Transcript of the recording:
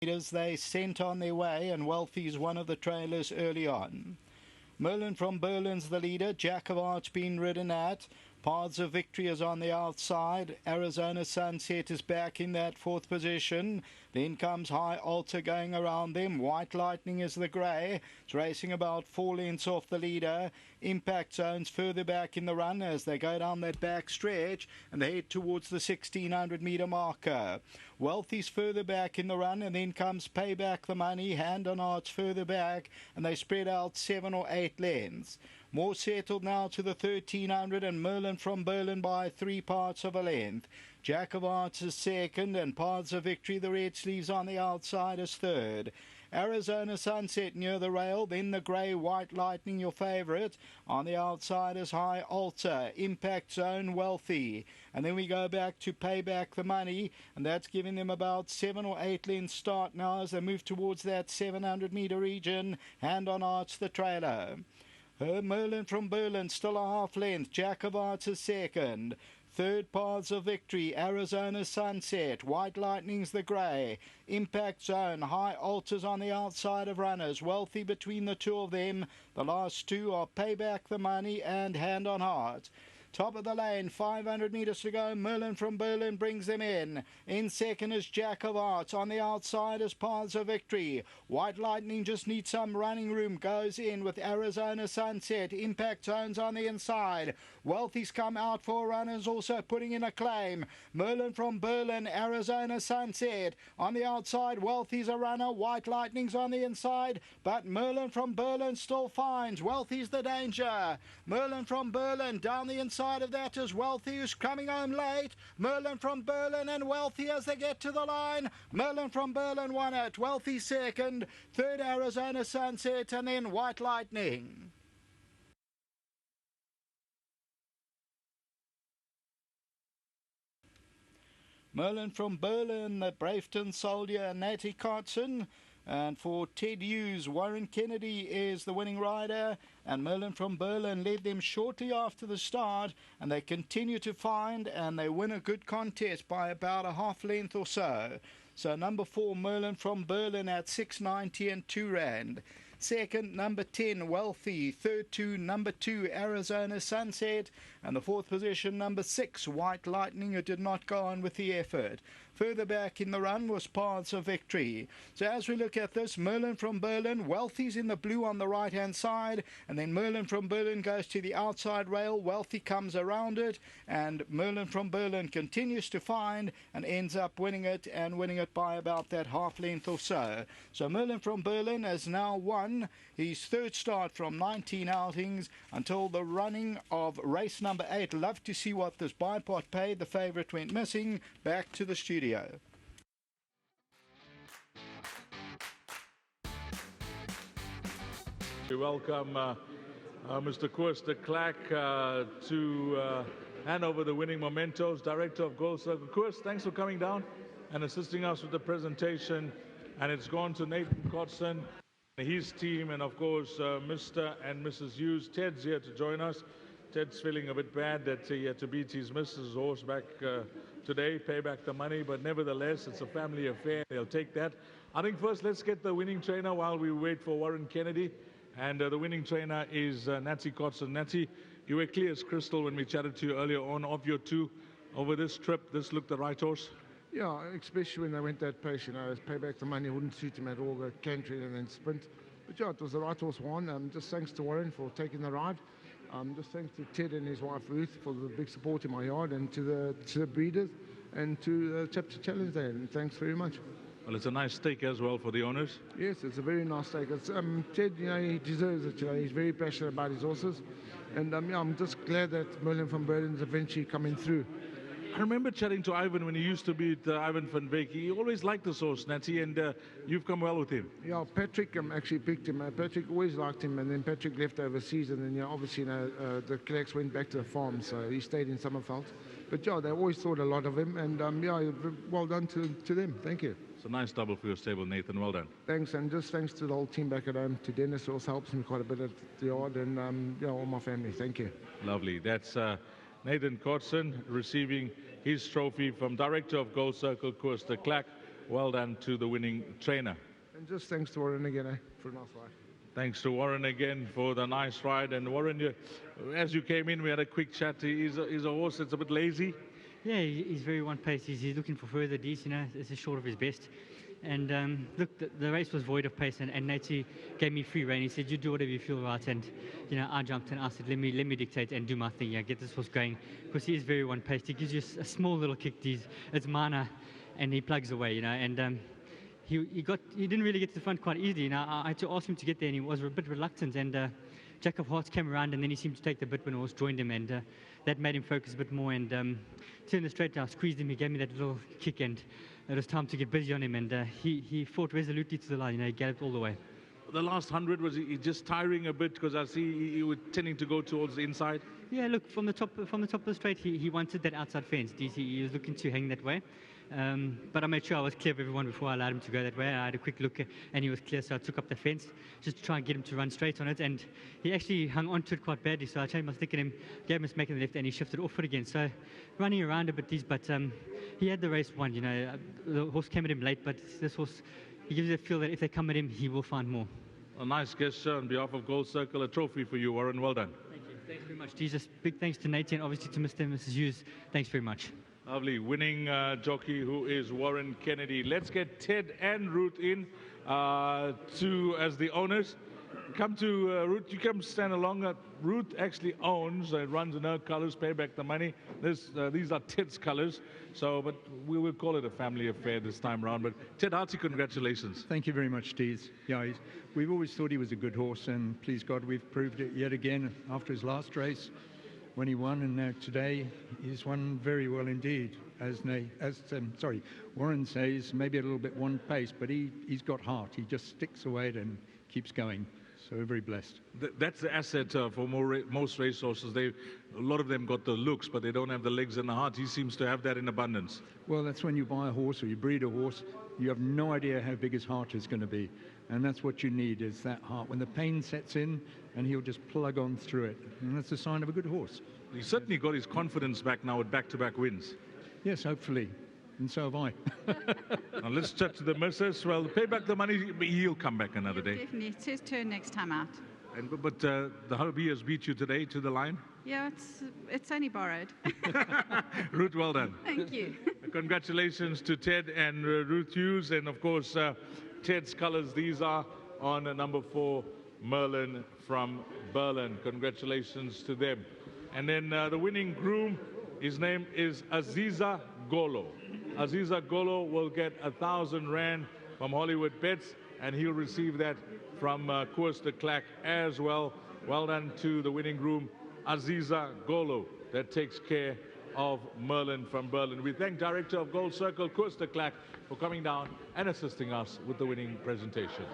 meters they sent on their way, and Wealthy's one of the trailers early on. Merlin from Berlin's the leader. Jack of Hearts been ridden at. Paths of Victory is on the outside. Arizona Sunset is back in that fourth position. Then comes High Altar going around them. White Lightning is the grey. It's racing about 4 lengths off the leader. Impact Zone's further back in the run as they go down that back stretch and they head towards the 1600 metre marker. Wealthy's further back in the run, and then comes Payback the Money. Hand on Heart's further back, and they spread out 7 or 8 lengths. More settled now to the 1300, and Merlin from Berlin by 3 parts of a length. Jack of Hearts is second, and Paths of Victory, the red sleeves on the outside, is third. Arizona Sunset near the rail, then the grey White Lightning, your favourite. On the outside is High Altar, Impact Zone, Wealthy. And then we go back to Payback the Money, and that's giving them about 7 or 8 lengths start now as they move towards that 700 metre region. Hand on Hearts, the trailer. Merlin from Berlin still a half length. Jack of Hearts is second. Third, Paths of Victory. Arizona Sunset. White Lightning's the grey. Impact Zone. High Altars on the outside of runners. Wealthy between the two of them. The last two are Payback the Money and Hand on Heart. Top of the lane, 500 metres to go. Merlin from Berlin brings them in. In second is Jack of Hearts. On the outside is Paths of Victory. White Lightning just needs some running room. Goes in with Arizona Sunset. Impact Zone's on the inside. Wealthy's come out for runners, also putting in a claim. Merlin from Berlin, Arizona Sunset. On the outside, Wealthy's a runner. White Lightning's on the inside. But Merlin from Berlin still finds. Wealthy's the danger. Merlin from Berlin down the inside. Side of that is Wealthy, who's coming home late. Merlin from Berlin and Wealthy as they get to the line. Merlin from Berlin won it. Wealthy second. Third, Arizona Sunset, and then White Lightning. Merlin from Berlin, the Braefton Soldier, Natty Cartson. And for Ted Hughes, Warren Kennedy is the winning rider. And Merlin from Berlin led them shortly after the start. And they continue to find, and they win a good contest by about a half length or so. So number 4, Merlin from Berlin at 6.90 and 2 rand. Second, number 10, Wealthy. Third to number 2, Arizona Sunset. And the fourth position, number 6, White Lightning, who did not go on with the effort. Further back in the run was Paths of Victory. So as we look at this, Merlin from Berlin, Wealthy's in the blue on the right-hand side, and then Merlin from Berlin goes to the outside rail. Wealthy comes around it, and Merlin from Berlin continues to find and ends up winning it, and winning it by about that half length or so. So Merlin from Berlin has now won his third start from 19 outings until the running of race number 8. Love to see what this bipod paid. The favourite went missing. Back to the studio. We welcome Mr. Koos de Klerk to hand over the winning mementos, Director of Gold Circle. Koos, thanks for coming down and assisting us with the presentation. And it's gone to Nathan Cotson, his team, and of course Mr. and Mrs. Hughes. Ted's here to join us. Ted's feeling a bit bad that he had to beat his missus' horse back today, pay back the money, but nevertheless, it's a family affair. They'll take that. I think first, let's get the winning trainer while we wait for Warren Kennedy. And the winning trainer is Natty Cotson. Natty, you were clear as crystal when we chatted to you earlier on. Of your two over this trip, this looked the right horse? Yeah, especially when they went that pace, you know, pay back the money wouldn't suit him at all, the cantry and then sprint. But yeah, it was the right horse won. Just thanks to Warren for taking the ride. Just thanks to Ted and his wife Ruth for the big support in my yard, and to the breeders and to Chapter Challenge Day. And thanks very much. Well, it's a nice stake as well for the owners. Yes, it's a very nice stake. It's, Ted, you know, he deserves it. You know, he's very passionate about his horses. And yeah, I'm just glad that Merlin from Berlin is eventually coming through. I remember chatting to Ivan when he used to be at Ivan van Beek. He always liked this horse, Natty, and you've come well with him. Yeah, Patrick actually picked him. Patrick always liked him, and then Patrick left overseas, and then, you know, obviously, you know, the Klerks went back to the farm, so he stayed in Summerveld. But yeah, they always thought a lot of him, and yeah, well done to them. Thank you. It's a nice double for your stable, Nathan. Well done. Thanks, and just thanks to the whole team back at home, to Dennis, who also helps me quite a bit at the yard, and yeah, all my family. Thank you. Lovely. That's Nathan Cotson receiving his trophy from Director of Gold Circle, Koos de Klerk. well done to the winning trainer. And just thanks to Warren again for a nice ride. Thanks to Warren again for the nice ride. And Warren, as you came in, we had a quick chat. He's a horse that's a bit lazy. Yeah, he's very one-paced. He's looking for further Ds, you know. This is short of his best. And look, the race was void of pace, and Natey gave me free rein. He said, "You do whatever you feel right." And you know, I jumped and I said, "Let me dictate and do my thing. Yeah, get this horse going," because he is very one-paced. He gives you a small little kick. It's minor, and he plugs away, you know. And he didn't really get to the front quite easily. You know, I had to ask him to get there, and he was a bit reluctant. And Jack of Hearts came around, and then he seemed to take the bit when the horse joined him, and that made him focus a bit more. And turned the straight down, squeezed him. He gave me that little kick, and it was time to get busy on him. And he fought resolutely to the line. You know, he galloped all the way. The last 100, was he just tiring a bit? Because I see he was tending to go towards the inside. Yeah, look, from the top of the straight, he wanted that outside fence. He was looking to hang that way. But I made sure I was clear of everyone before I allowed him to go that way. I had a quick look, and he was clear, so I took up the fence just to try and get him to run straight on it. And he actually hung onto it quite badly, so I changed my stick at him, gave him a smack in the left, and he shifted off it again. So running around a bit, but he had the race won. You know, the horse came at him late, but this horse, he gives you the feel that if they come at him, he will find more. A nice gesture on behalf of Gold Circle, a trophy for you, Warren. Well done. Thank you. Thanks very much. Jesus, big thanks to Natey and obviously to Mr. and Mrs. Hughes. Thanks very much. Lovely. Winning jockey, who is Warren Kennedy. Let's get Ted and Ruth in as the owners. Come to Ruth. You come stand along. Ruth actually owns and runs in her colors. Pay back the money. These are Ted's colors. So, but we will call it a family affair this time around. But Ted, hearty congratulations. Thank you very much, Dees. Yeah, we've always thought he was a good horse, and please God, we've proved it yet again after his last race when he won, and now today he's won very well indeed. As Warren says, maybe a little bit one pace, but he's got heart. He just sticks away at it and keeps going. So we're very blessed. That's the asset for most racehorses. A lot of them got the looks, but they don't have the legs and the heart. He seems to have that in abundance. Well, that's when you buy a horse or you breed a horse, you have no idea how big his heart is going to be. And that's what you need, is that heart. When the pain sets in, and he'll just plug on through it. And that's a sign of a good horse. He certainly got his confidence back now with back-to-back wins. Yes, hopefully. And so have I. Now let's chat to the missus. Well, pay back the money, he'll come back another day. Definitely. It's his turn next time out. But the hubby has beat you today to the line. Yeah, it's only borrowed. Ruth, well done. Thank you. Congratulations to Ted and Ruth Hughes. And, of course, Ted's colors, these are on number 4, Merlin from Berlin. Congratulations to them. And then the winning groom, his name is Aziza Golo. Aziza Golo will get 1,000 Rand from Hollywoodbets, and he'll receive that from Koers de Klerk as well. Well done to the winning groom, Aziza Golo, that takes care of Merlin from Berlin. We thank Director of Gold Circle, Koers de Klerk, for coming down and assisting us with the winning presentation.